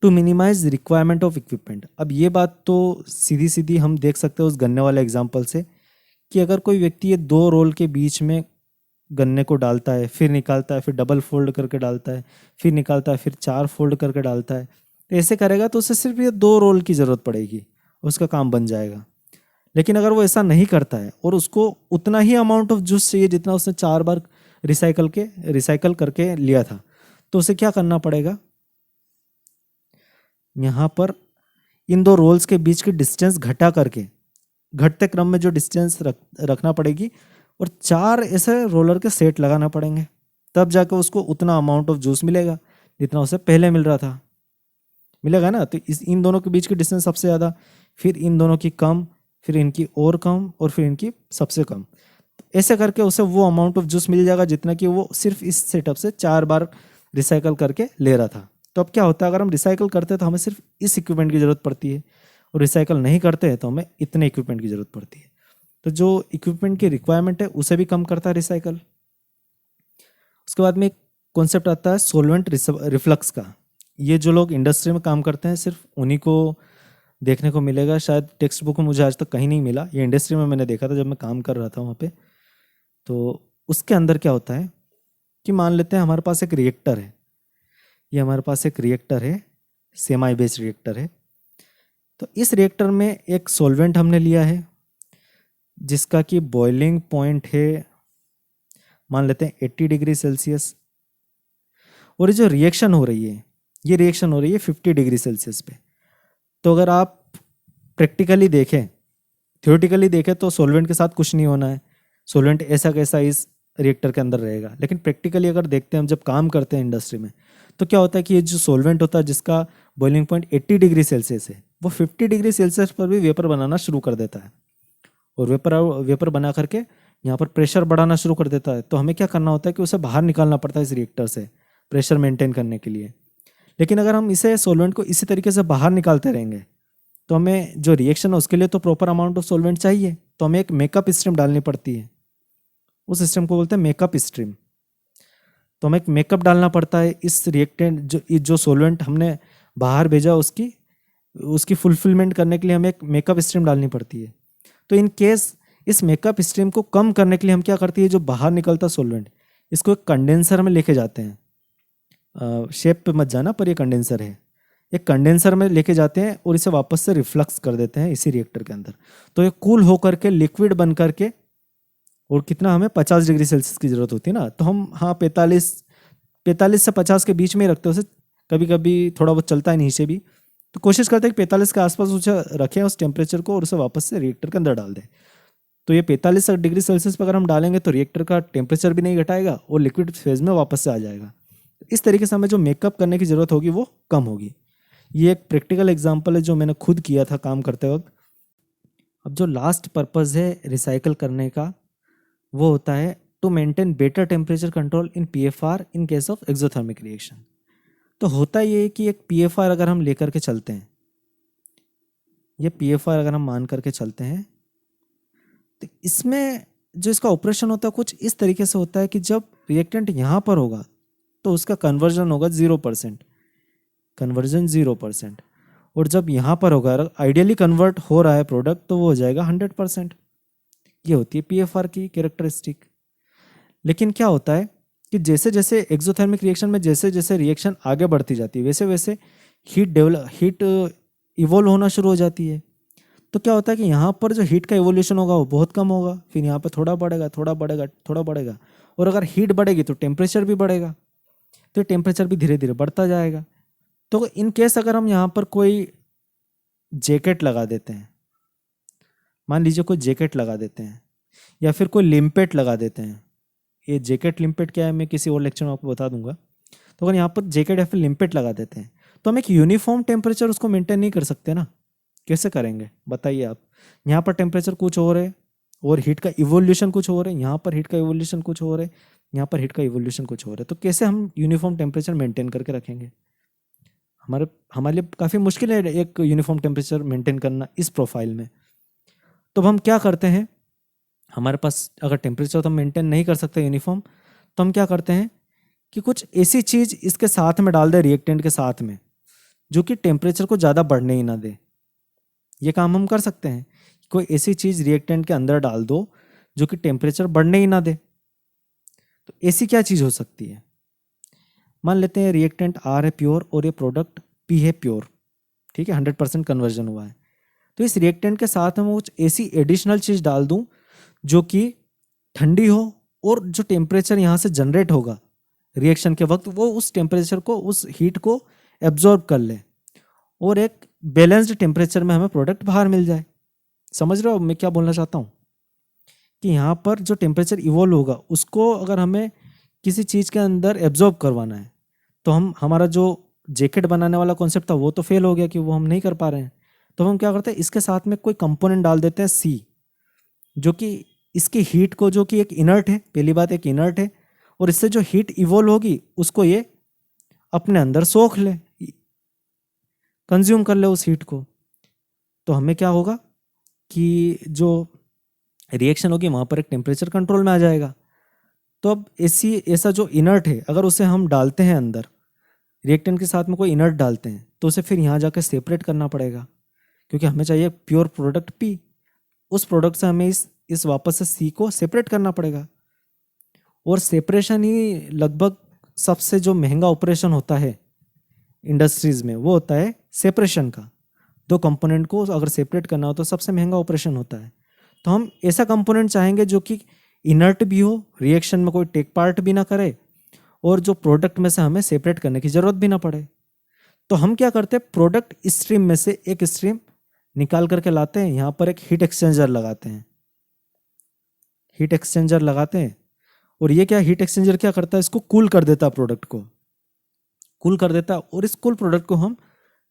To minimise requirement of equipment. अब ये बात तो सीधी सीधी हम देख सकते हैं उस गन्ने वाले एग्जाम्पल से कि अगर कोई व्यक्ति ये दो रोल के बीच में गन्ने को डालता है, फिर निकालता है, फिर डबल फोल्ड करके डालता है, फिर निकालता है, फिर 4 फोल्ड करके डालता है, तो ऐसे करेगा तो उसे सिर्फ ये 2 रोल की ज़रूरत पड़ेगी, उसका काम बन जाएगा। लेकिन अगर वो ऐसा नहीं करता है और उसको उतना ही अमाउंट ऑफ जूस चाहिए जितना उसने 4 बार रिसाइकल करके लिया था, तो उसे क्या करना पड़ेगा, यहाँ पर इन 2 रोल्स के बीच की डिस्टेंस घटा करके, घटते क्रम में जो डिस्टेंस रखना पड़ेगी और 4 ऐसे रोलर के सेट लगाना पड़ेंगे, तब जाकर उसको उतना अमाउंट ऑफ जूस मिलेगा जितना उसे पहले मिल रहा था। मिलेगा ना। तो इन दोनों के बीच की डिस्टेंस सबसे ज़्यादा, फिर इन दोनों की कम, फिर इनकी और कम, और फिर इनकी सबसे कम। तो ऐसे करके उसे वो अमाउंट ऑफ जूस मिल जाएगा जितना कि वो सिर्फ इस सेटअप से 4 बार रिसाइकल करके ले रहा था। तो अब क्या होता है, अगर हम रिसाइकल करते हैं तो हमें सिर्फ इस इक्विपमेंट की ज़रूरत पड़ती है, और रिसाइकल नहीं करते हैं तो हमें इतने इक्विपमेंट की ज़रूरत पड़ती है। तो जो इक्विपमेंट की रिक्वायरमेंट है उसे भी कम करता है रिसाइकल। उसके बाद में एक कॉन्सेप्ट आता है सोलवेंट रिफ्लक्स का। ये जो लोग इंडस्ट्री में काम करते हैं सिर्फ उन्हीं को देखने को मिलेगा, शायद टेक्स्ट बुक में मुझे आज तक कहीं नहीं मिला। ये इंडस्ट्री में मैंने देखा था जब मैं काम कर रहा था वहाँ पे। तो उसके अंदर क्या होता है कि मान लेते हैं हमारे पास एक रिएक्टर है, ये हमारे पास एक रिएक्टर है, सेमी बेस्ड रिएक्टर है। तो इस रिएक्टर में एक सॉल्वेंट हमने लिया है जिसका कि बॉइलिंग पॉइंट है, मान लेते हैं 80 डिग्री सेल्सियस, और ये जो रिएक्शन हो रही है, ये रिएक्शन हो रही है 50 डिग्री सेल्सियस पे। तो अगर आप प्रैक्टिकली देखें, थ्योरेटिकली देखें तो सॉल्वेंट के साथ कुछ नहीं होना है, सॉल्वेंट ऐसा कैसा इस रिएक्टर के अंदर रहेगा। लेकिन प्रैक्टिकली अगर देखते हैं हम, जब काम करते हैं इंडस्ट्री में, तो क्या होता है कि ये जो सॉल्वेंट होता है जिसका बॉइलिंग पॉइंट 80 डिग्री सेल्सियस है, वो 50 डिग्री सेल्सियस पर भी वेपर बनाना शुरू कर देता है, और वेपर बना करके यहाँ पर प्रेशर बढ़ाना शुरू कर देता है। तो हमें क्या करना होता है कि उसे बाहर निकालना पड़ता है इस रिएक्टर से प्रेशर मेंटेन करने के लिए। लेकिन अगर हम इसे सॉल्वेंट को इसी तरीके से बाहर निकालते रहेंगे तो हमें जो रिएक्शन है उसके लिए तो प्रॉपर अमाउंट ऑफ सॉल्वेंट चाहिए, तो हमें एक मेकअप स्ट्रीम डालनी पड़ती है। उस सिस्टम को बोलते हैं मेकअप स्ट्रीम। तो हमें एक मेकअप डालना पड़ता है इस रिएक्टेंट जो सॉल्वेंट हमने बाहर भेजा उसकी फुलफिलमेंट करने के लिए हमें एक मेकअप स्ट्रीम डालनी पड़ती है। तो इन केस इस मेकअप स्ट्रीम को कम करने के लिए हम क्या करती है, जो बाहर निकलता सॉल्वेंट इसको एक कंडेंसर में लेके जाते हैं। शेप पे मत जाना, पर ये कंडेंसर है, एक कंडेंसर में लेके जाते हैं और इसे वापस से रिफ्लक्स कर देते हैं इसी रिएक्टर के अंदर। तो ये कूल होकर के लिक्विड बन करके, और कितना, हमें 50 डिग्री सेल्सियस की ज़रूरत होती है ना, तो हम 45 से 50 के बीच में ही रखते हैं उसे। कभी कभी थोड़ा बहुत चलता है नीचे भी, तो कोशिश करते हैं कि 45 के आसपास उसे रखें उस टेम्परेचर को, और उसे वापस से रिएक्टर के अंदर डाल दें। तो ये 45 डिग्री सेल्सियस पर अगर हम डालेंगे तो रिएक्टर का टेम्परेचर भी नहीं घटाएगा और लिक्विड फेज में वापस से आ जाएगा। इस तरीके से हमें जो मेकअप करने की ज़रूरत होगी वो कम होगी। ये एक प्रैक्टिकल एग्जांपल है जो मैंने खुद किया था काम करते वक्त। अब जो लास्ट पर्पज़ है रिसाइकल करने का, वो होता है to maintain better temperature control in PFR in case of exothermic reaction. तो होता ये है कि एक पीएफआर अगर हम लेकर के चलते हैं, ये पीएफआर अगर हम मान करके चलते हैं, तो इसमें जो इसका ऑपरेशन होता है कुछ इस तरीके से होता है कि जब रिएक्टेंट यहाँ पर होगा तो उसका कन्वर्जन होगा 0%, कन्वर्जन 0%। और जब यहाँ पर होगा, आइडियली कन्वर्ट हो रहा है प्रोडक्ट, तो वो हो जाएगा 100%। ये होती है पीएफआर की कैरेक्टरिस्टिक। लेकिन क्या होता है कि जैसे जैसे एक्सोथर्मिक रिएक्शन में जैसे जैसे रिएक्शन आगे बढ़ती जाती है वैसे वैसे हीट इवोल्व होना शुरू हो जाती है। तो क्या होता है कि यहाँ पर जो हीट का इवोल्यूशन होगा वो बहुत कम होगा, फिर यहाँ पर थोड़ा बढ़ेगा, थोड़ा बढ़ेगा, थोड़ा बढ़ेगा, और अगर हीट बढ़ेगी तो टेम्परेचर भी बढ़ेगा, तो टेम्परेचर भी धीरे धीरे बढ़ता जाएगा। तो इन केस अगर हम यहाँ पर कोई जैकेट लगा देते हैं, मान लीजिए कोई जैकेट लगा देते हैं, या फिर कोई लिम्पेट लगा देते हैं। ये जैकेट लिम्पेट क्या है मैं किसी और लेक्चर में आपको बता दूंगा। तो अगर यहाँ पर जैकेट या फिर लिम्पेट लगा देते हैं तो हम एक यूनिफॉर्म टेम्परेचर उसको मेंटेन नहीं कर सकते ना। कैसे करेंगे बताइए आप। यहाँ पर टेम्परेचर कुछ और है और हीट का इवोल्यूशन कुछ और है, यहाँ पर हीट का इवोल्यूशन कुछ और है, यहाँ पर हीट का इवोल्यूशन कुछ और है। तो कैसे हम यूनिफॉर्म टेम्परेचर मेंटेन करके रखेंगे। हमारे लिए काफ़ी मुश्किल है एक यूनिफॉर्म टेम्परेचर मेंटेन करना इस प्रोफाइल में। तो हम क्या करते हैं, हमारे पास अगर टेम्परेचर तो हम मेंटेन नहीं कर सकते यूनिफॉर्म, तो हम क्या करते हैं कि कुछ ऐसी चीज़ इसके साथ में डाल दें, रिएक्टेंट के साथ में, जो कि टेम्परेचर को ज़्यादा बढ़ने ही ना दे। ये काम हम कर सकते हैं, कोई ऐसी चीज़ रिएक्टेंट के अंदर डाल दो जो कि टेम्परेचर बढ़ने ही ना दे। तो ऐसी क्या चीज़ हो सकती है? मान लेते हैं रिएक्टेंट आर है प्योर और ये प्रोडक्ट पी है प्योर, ठीक है, 100% कन्वर्जन हुआ है। तो इस रिएक्टेंट के साथ मैं कुछ ऐसी एडिशनल चीज़ डाल दूं जो कि ठंडी हो और जो टेम्परेचर यहाँ से जनरेट होगा रिएक्शन के वक्त वो उस टेम्परेचर को, उस हीट को एब्जॉर्ब कर ले और एक बैलेंस्ड टेम्परेचर में हमें प्रोडक्ट बाहर मिल जाए। समझ रहे हो मैं क्या बोलना चाहता हूँ? कि यहाँ पर जो टेम्परेचर इवॉल्व होगा उसको अगर हमें किसी चीज़ के अंदर एब्जॉर्ब करवाना है तो हमारा जो जैकेट बनाने वाला कॉन्सेप्ट था वो तो फेल हो गया कि वो हम नहीं कर पा रहे हैं। तो हम क्या करते हैं, इसके साथ में कोई कंपोनेंट डाल देते हैं सी, जो कि इसकी हीट को, जो कि एक इनर्ट है, पहली बात एक इनर्ट है, और इससे जो हीट इवॉल्व होगी उसको ये अपने अंदर सोख ले, कंज्यूम कर ले उस हीट को। तो हमें क्या होगा कि जो रिएक्शन होगी वहाँ पर एक टेम्परेचर कंट्रोल में आ जाएगा। तो अब ऐसा जो इनर्ट है अगर उसे हम डालते हैं अंदर, रिएक्टेंट के साथ में कोई इनर्ट डालते हैं तो उसे फिर यहाँ जाकर सेपरेट करना पड़ेगा, क्योंकि हमें चाहिए प्योर प्रोडक्ट पी। उस प्रोडक्ट से हमें इस वापस से सी को सेपरेट करना पड़ेगा। और सेपरेशन ही लगभग सबसे जो महंगा ऑपरेशन होता है इंडस्ट्रीज़ में वो होता है सेपरेशन का। दो कंपोनेंट को अगर सेपरेट करना हो तो सबसे महंगा ऑपरेशन होता है। तो हम ऐसा कंपोनेंट चाहेंगे जो कि इनर्ट भी हो, रिएक्शन में कोई टेक पार्ट भी ना करे, और जो प्रोडक्ट में से हमें सेपरेट करने की ज़रूरत भी ना पड़े। तो हम क्या करते हैं, प्रोडक्ट स्ट्रीम में से एक स्ट्रीम निकाल करके लाते हैं, यहाँ पर एक हीट एक्सचेंजर लगाते हैं। हीट एक्सचेंजर लगाते हैं और ये क्या हीट एक्सचेंजर क्या करता है, इसको कूल कर देता है, प्रोडक्ट को कूल कर देता है, और इस कूल प्रोडक्ट को हम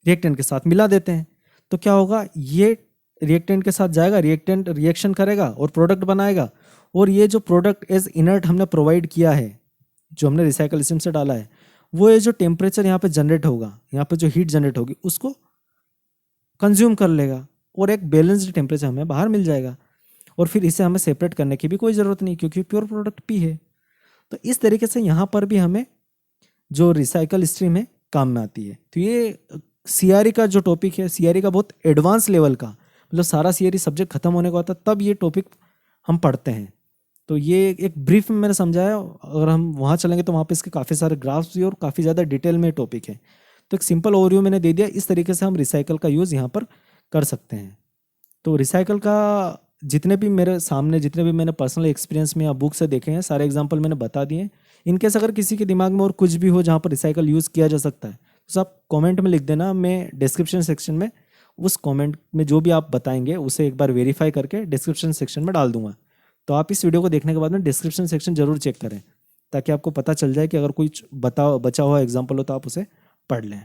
रिएक्टेंट के साथ मिला देते हैं। तो क्या होगा, ये रिएक्टेंट के साथ जाएगा, रिएक्टेंट रिएक्शन करेगा और प्रोडक्ट बनाएगा, और ये जो प्रोडक्ट एज इनर्ट हमने प्रोवाइड किया है, जो हमने रिसाइकल सिस्टम से डाला है, वो ये जो टेम्परेचर यहाँ पे जनरेट होगा, यहाँ पे जो हीट जनरेट होगी उसको कंज्यूम कर लेगा और एक बैलेंस्ड टेम्परेचर हमें बाहर मिल जाएगा। और फिर इसे हमें सेपरेट करने की भी कोई ज़रूरत नहीं, क्योंकि प्योर प्रोडक्ट पी है। तो इस तरीके से यहाँ पर भी हमें जो रिसाइकल स्ट्रीम है काम में आती है। तो ये सीआरई का जो टॉपिक है, सीआरई का बहुत एडवांस लेवल का, मतलब सारा सीआरई सब्जेक्ट खत्म होने को आता तब ये टॉपिक हम पढ़ते हैं। तो ये एक ब्रीफ में मैंने समझाया, अगर हम वहाँ चलेंगे तो वहाँ पे इसके काफ़ी सारे ग्राफ्स भी और काफ़ी ज़्यादा डिटेल में टॉपिक है। तो एक सिंपल ओवरव्यू मैंने दे दिया, इस तरीके से हम रिसाइकल का यूज़ यहाँ पर कर सकते हैं। तो रिसाइकल का जितने भी मेरे सामने, जितने भी मैंने पर्सनल एक्सपीरियंस में या बुक से देखे हैं, सारे एग्जांपल मैंने बता दिए हैं। इनकेस अगर किसी के दिमाग में और कुछ भी हो जहाँ पर रिसाइकल यूज़ किया जा सकता है तो सब कमेंट में लिख देना, मैं डिस्क्रिप्शन सेक्शन में उस कमेंट में जो भी आप बताएंगे उसे एक बार वेरीफाई करके डिस्क्रिप्शन सेक्शन में डाल दूंगा। तो आप इस वीडियो को देखने के बाद में डिस्क्रिप्शन सेक्शन जरूर चेक करें, ताकि आपको पता चल जाए कि अगर कोई बचा हुआ एग्जाम्पल हो तो आप उसे पढ़ लें।